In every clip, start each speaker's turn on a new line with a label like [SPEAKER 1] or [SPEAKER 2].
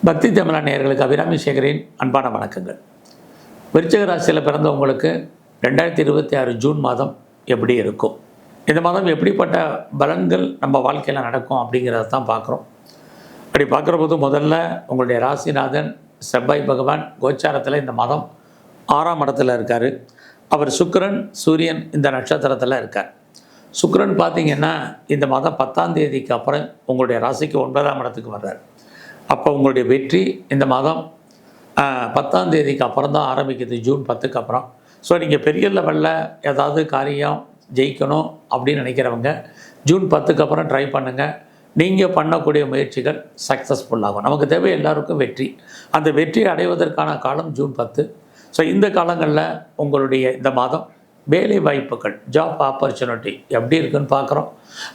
[SPEAKER 1] பக்தி தமிழா நேயர்களுக்கு அபிராமி சேகரின் அன்பான வணக்கங்கள். விருச்சிக ராசியில் பிறந்தவங்களுக்கு 2026 ஜூன் மாதம் எப்படி இருக்கும், இந்த மாதம் எப்படிப்பட்ட பலன்கள் நம்ம வாழ்க்கையில் நடக்கும் அப்படிங்கிறத தான் பார்க்குறோம். அப்படி பார்க்குற போது முதல்ல உங்களுடைய ராசிநாதன் செவ்வாய் பகவான் கோச்சாரத்தில் இந்த மாதம் 6ஆம் இடத்துல இருக்கார். அவர் சுக்கிரன் சூரியன் இந்த நட்சத்திரத்தில் இருக்கார். சுக்கிரன் பார்த்திங்கன்னா இந்த மாதம் 10ஆம் தேதிக்கு அப்புறம் உங்களுடைய ராசிக்கு 9ஆம் இடத்துக்கு வர்றார். அப்போ உங்களுடைய வெற்றி இந்த மாதம் 10ஆம் தேதிக்கு அப்புறம் தான் ஆரம்பிக்குது, ஜூன் 10க்கு அப்புறம். ஸோ நீங்கள் பெரிய லெவலில் ஏதாவது காரியம் ஜெயிக்கணும் அப்படின்னு நினைக்கிறவங்க ஜூன் 10க்கு அப்புறம் ட்ரை பண்ணுங்கள். நீங்கள் பண்ணக்கூடிய முயற்சிகள் சக்ஸஸ்ஃபுல்லாகும். நமக்கு தேவை எல்லாருக்கும் வெற்றி. அந்த வெற்றி அடைவதற்கான காலம் ஜூன் 10. ஸோ இந்த காலங்களில் உங்களுடைய இந்த மாதம் வேலை வாய்ப்புகள், ஜாப் ஆப்பர்ச்சுனிட்டி எப்படி இருக்குன்னு பார்க்குறோம்.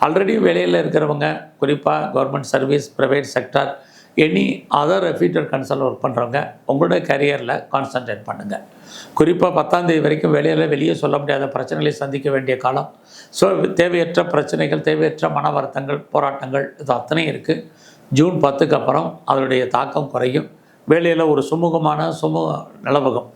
[SPEAKER 1] ஆல்ரெடி வேலையில் இருக்கிறவங்க, குறிப்பாக government service, private sector, any other ரெஃப்யூட்டர் கன்சல்ட் ஒர்க் பண்ணுறவங்க உங்களுடைய கரியரில் கான்சன்ட்ரேட் பண்ணுங்கள். குறிப்பாக 10ஆம் தேதி வரைக்கும் வெளியே சொல்ல முடியாத பிரச்சனைகளை சந்திக்க வேண்டிய காலம். ஸோ தேவையற்ற பிரச்சனைகள், தேவையற்ற மன வருத்தங்கள், போராட்டங்கள் இது அத்தனையும் இருக்குது. ஜூன் 10க்கு அப்புறம் அதனுடைய தாக்கம் குறையும். வேலையில் ஒரு சுமூக நிலவகம்.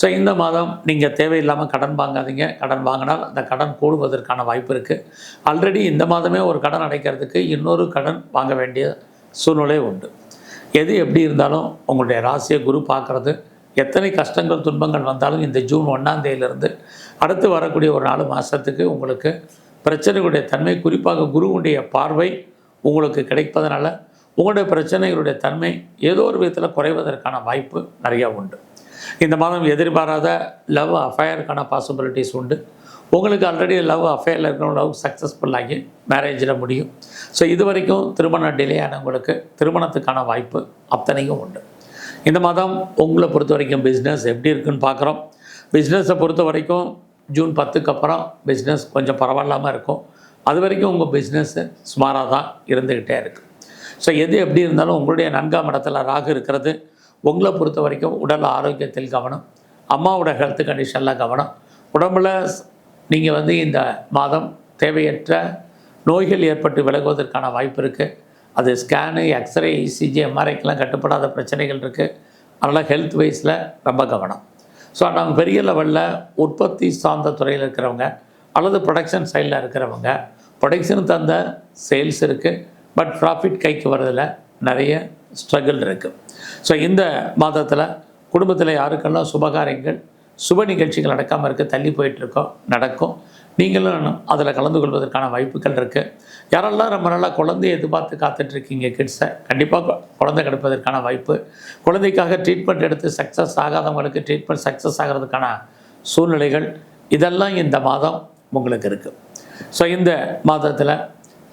[SPEAKER 1] ஸோ இந்த மாதம் நீங்கள் தேவையில்லாமல் கடன் வாங்காதீங்க. கடன் வாங்கினால் அந்த கடன் கூடுவதற்கான வாய்ப்பு இருக்குது. ஆல்ரெடி இந்த மாதமே ஒரு கடன் அடைக்கிறதுக்கு இன்னொரு கடன் வாங்க வேண்டிய சூழ்நிலை உண்டு. எது எப்படி இருந்தாலும் உங்களுடைய ராசியை குரு பார்க்குறது, எத்தனை கஷ்டங்கள் துன்பங்கள் வந்தாலும் இந்த ஜூன் 1ஆம் தேதியிலிருந்து அடுத்து வரக்கூடிய ஒரு 4 மாதத்துக்கு உங்களுக்கு பிரச்சனைகளுடைய தன்மை, குறிப்பாக குருவுடைய பார்வை உங்களுக்கு கிடைப்பதனால உங்களுடைய பிரச்சனைகளுடைய தன்மை ஏதோ ஒரு விதத்தில் குறைவதற்கான வாய்ப்பு நிறையா உண்டு. இந்த மாதம் எதிர்பாராத லவ் அஃபேருக்கான பாசிபிலிட்டிஸ் உண்டு. உங்களுக்கு ஆல்ரெடி லவ் அஃபேரில் இருக்கிற லவ் சக்ஸஸ்ஃபுல்லாகி மேரேஜில் முடியும். ஸோ இது வரைக்கும் திருமணம் டிலே ஆனவங்களுக்கு திருமணத்துக்கான வாய்ப்பு அத்தனையும் உண்டு. இந்த மாதம் உங்களை பொறுத்த வரைக்கும் பிஸ்னஸ் எப்படி இருக்குன்னு பார்க்குறோம். பிஸ்னஸை பொறுத்த வரைக்கும் ஜூன் 10க்கு அப்புறம் பிஸ்னஸ் கொஞ்சம் பரவாயில்லாமல் இருக்கும். அது வரைக்கும் உங்கள் பிஸ்னஸ்ஸு சுமாராக தான் இருந்துக்கிட்டே இருக்குது. ஸோ எது எப்படி இருந்தாலும் உங்களுடைய 4ஆம் இடத்துல ராகு இருக்கிறது உங்களை பொறுத்த வரைக்கும் உடல் ஆரோக்கியத்தில் கவனம், அம்மாவோட ஹெல்த் கண்டிஷனில் கவனம். உடம்பில் நீங்கள் இந்த மாதம் தேவையற்ற நோய்கள் ஏற்பட்டு விலகுவதற்கான வாய்ப்பு இருக்குது. அது ஸ்கேனு, எக்ஸ்ரே, இசிஜி, எம்ஆர்ஐக்கெலாம் கட்டுப்படாத பிரச்சனைகள் இருக்குது. அதனால் ஹெல்த் வைஸில் ரொம்ப கவனம். ஸோ நம்ம பெரிய லெவலில் உற்பத்தி சார்ந்த துறையில் இருக்கிறவங்க அல்லது ப்ரொடக்ஷன் சைடில் இருக்கிறவங்க, ப்ரொடக்ஷன் தந்த சேல்ஸ் இருக்குது, பட் ப்ராஃபிட் கைக்கு வர்றதில் நிறைய ஸ்ட்ரகிள் இருக்குது. ஸோ இந்த மாதத்தில் குடும்பத்தில் யாருக்கெல்லாம் சுபகாரியங்கள், சுப நிகழ்ச்சிகள் நடக்காமல் இருக்க தள்ளி போயிட்டுருக்கோம், நடக்கும். நீங்களும் அதில் கலந்து கொள்வதற்கான வாய்ப்புகள் இருக்குது. யாரெல்லாம் ரொம்ப நாளாக குழந்தையை எதிர்பார்த்து காத்துட்ருக்கீங்க, கிட்ஸை, கண்டிப்பாக குழந்தை கிடைப்பதற்கான வாய்ப்பு. குழந்தைக்காக ட்ரீட்மெண்ட் எடுத்து சக்ஸஸ் ஆகாதவங்களுக்கு ட்ரீட்மெண்ட் சக்ஸஸ் ஆகிறதுக்கான சூழ்நிலைகள் இதெல்லாம் இந்த மாதம் உங்களுக்கு இருக்குது. ஸோ இந்த மாதத்தில்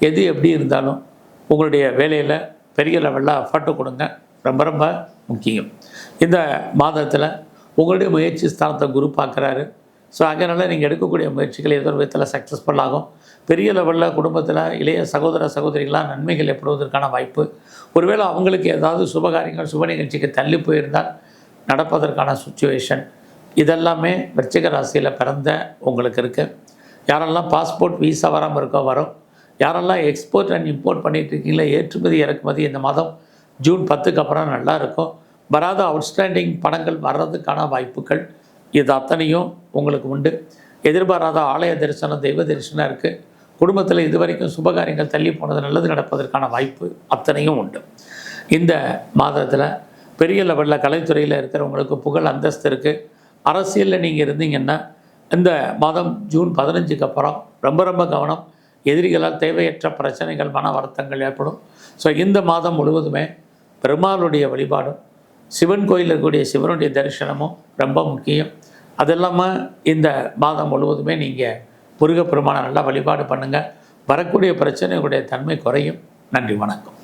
[SPEAKER 1] எது எப்படி இருந்தாலும் உங்களுடைய வேலையில் பெரிய லெவலில் எஃபர்ட்டு கொடுங்க, ரொம்ப ரொம்ப முக்கியம். இந்த மாதத்தில் உங்களுடைய முயற்சி ஸ்தானத்தை குரு பார்க்குறாரு. ஸோ அதனால் நீங்கள் எடுக்கக்கூடிய முயற்சிகள் ஏதோ ஒரு விதத்தில் சக்ஸஸ்ஃபுல் ஆகும். பெரிய லெவலில் குடும்பத்தில் இளைய சகோதர சகோதரிகளாக நன்மைகள் ஏற்படுவதற்கான வாய்ப்பு. ஒருவேளை அவங்களுக்கு ஏதாவது சுபகாரியங்கள், சுப நிகழ்ச்சிக்கு தள்ளி போயிருந்தால் நடப்பதற்கான சுச்சுவேஷன் இதெல்லாமே விருச்சிக ராசியில் பிறந்த உங்களுக்கு இருக்குது. யாரெல்லாம் பாஸ்போர்ட் வீசா வராமல் இருக்கோ வரும். யாரெல்லாம் எக்ஸ்போர்ட் அண்ட் இம்போர்ட் பண்ணிகிட்ருக்கீங்களோ, ஏற்றுமதி இறக்குமதி இந்த மாதம் ஜூன் 10க்கு அப்புறம் நல்லா இருக்கும். வராத அவுட்ஸ்டாண்டிங் பணங்கள் வர்றதுக்கான வாய்ப்புகள் இது அத்தனையும் உங்களுக்கு உண்டு. எதிர்பாராத ஆலய தரிசனம், தெய்வ தரிசனம் இருக்குது. குடும்பத்தில் இது வரைக்கும் சுபகாரியங்கள் தள்ளி போனது நல்லது நடப்பதற்கான வாய்ப்பு அத்தனையும் உண்டு. இந்த மாதத்தில் பெரிய லெவலில் கலைத்துறையில் இருக்கிறவங்களுக்கு புகழ் அந்தஸ்து இருக்குது. அரசியலில் நீங்கள் இருந்தீங்கன்னா இந்த மாதம் ஜூன் 15க்கு அப்புறம் ரொம்ப ரொம்ப கவனம். எதிரிகளால் தேவையற்ற பிரச்சனைகள், மன வருத்தங்கள் ஏற்படும். ஸோ இந்த மாதம் முழுவதுமே பெருமாளுடைய வழிபாடும், சிவன் கோயிலில் இருக்கக்கூடிய சிவனுடைய தரிசனமும் ரொம்ப முக்கியம். அது இல்லாமல் இந்த மாதம் முழுவதுமே நீங்கள் முருகப்பெருமானை நல்லா வழிபாடு பண்ணுங்கள். வரக்கூடிய பிரச்சனைகளுடைய தன்மை குறையும். நன்றி, வணக்கம்.